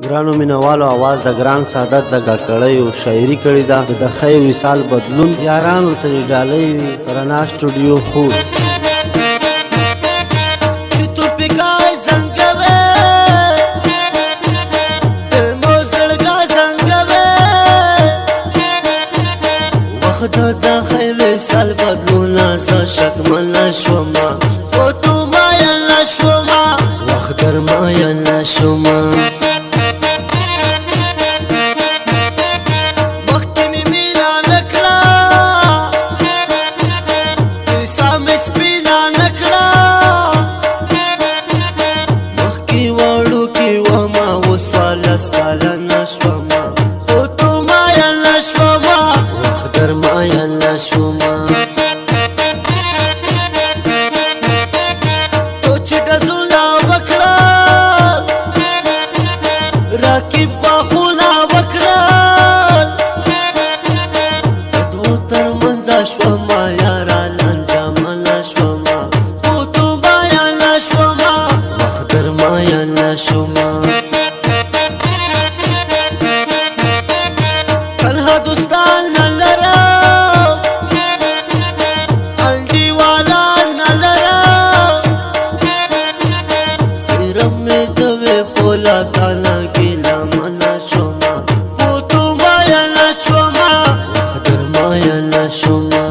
ګرانو مینوالو आवाज د ګران سعادت د کاکړیو شاعري کړې ده د خیر وصال بدلون یارانو ته ډالۍ وي رڼا سټوډیو خور چې تو پکای زنګوي د موزړګا زنګوي وخت د خیر وصال بدلون ز شکمن شوما او تو ما یا شوما وخت در ما یا شوما شوما یارا لنجامنا شوما پوتو بایا نشوما مخدر مایا نشوما تنها دوستان نلرا انڈی والا نلرا سیرم میں دوے خولا تانا گیلا منا شوما پوتو بایا نشوما مخدر مایا نشوما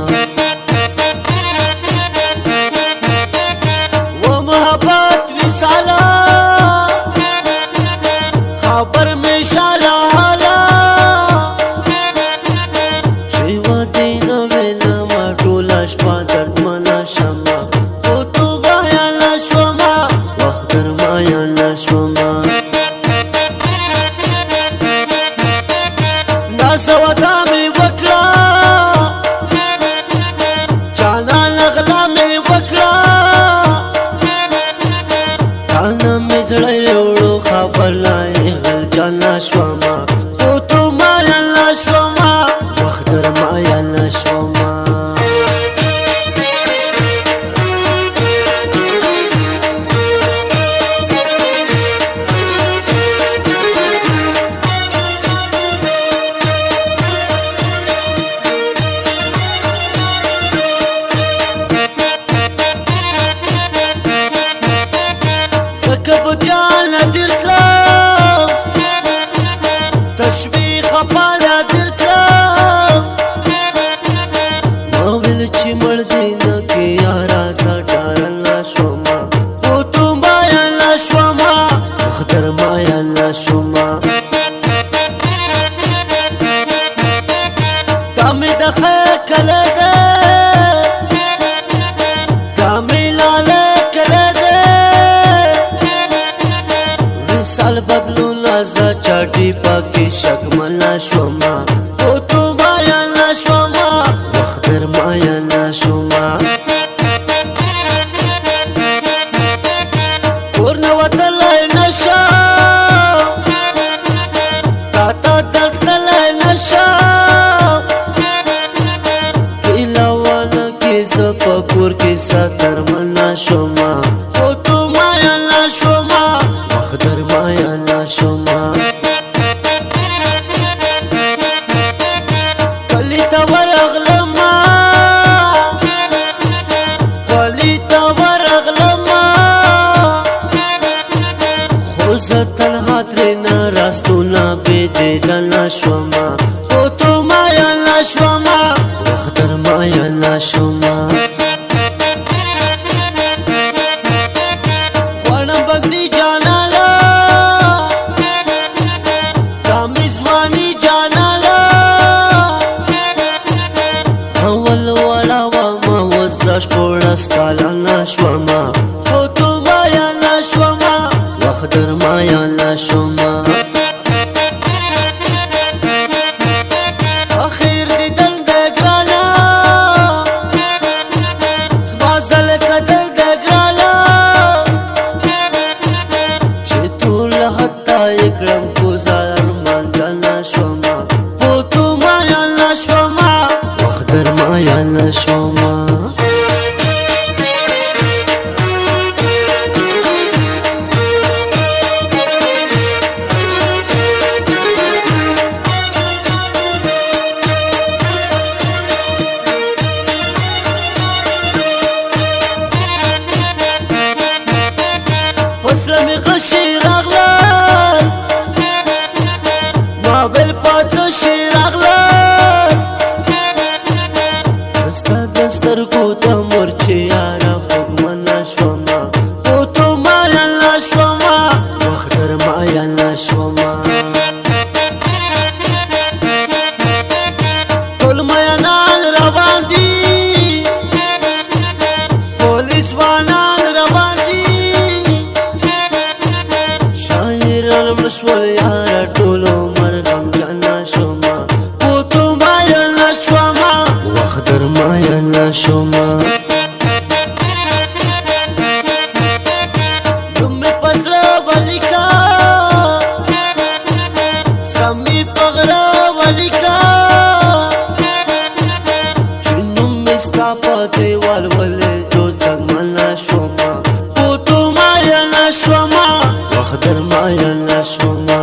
خبر میں شالا حالا چیوا دینا وینا ما ټولا شپا درد منا شما او تو بایا نشوما وخدر مایا نشوما ناسا ودا می وکړه جانا نغلا می وکړه کانا می زړه یوړو خبر لای جانا شوما او تو مایا نشوما وخدر مایا نشوما سکب دیال ندرتلا تشوی خپالا درتلا ماویل چی مردینا کی یارا ساٹارن نشوما او تو مایا نشوما مخدر مایا نشوما دامی دخه کلده دامی لاله کلده وصال بدلون لازا چاٹی پاکی شکمنا شوما او تو مایا نشوما وخدر مایا نشوما کورنا وطلای نشا تاتا دردلای نشا کلاوانا کی زپا کور کی ساتر منا شوما او تو مایا نشوما وخدر مایا نشوما تنها ترنا راستونا بیدیدنا شوما او تو مایا نشوما وخدر مایا نشوما خوانم بگنی جانالا دامی زوانی جانالا اول والا واما وزاش پورس کالا نشوما او تو مایا نشوما وخدر مایا نشوما اخیر دیدن دگرانا زبازل قدر دگرانا چه طول حتی اکرم گزار من جانا شوما او تو مایا نشوما وخدر مایا نشوما شوما ټول میانان روان دي پولیس وانان روان دي شاعران مشول یار ټول عمر غم جانا شوما پوتو مایانا شوما وخت در مایانا شوما تمہیں پسرا والی کا سمی پغرا والی کا چنم مستا پاتے والولے جو سنگمانا شوما پوتو مایانا شوما وخت در مایانا شوما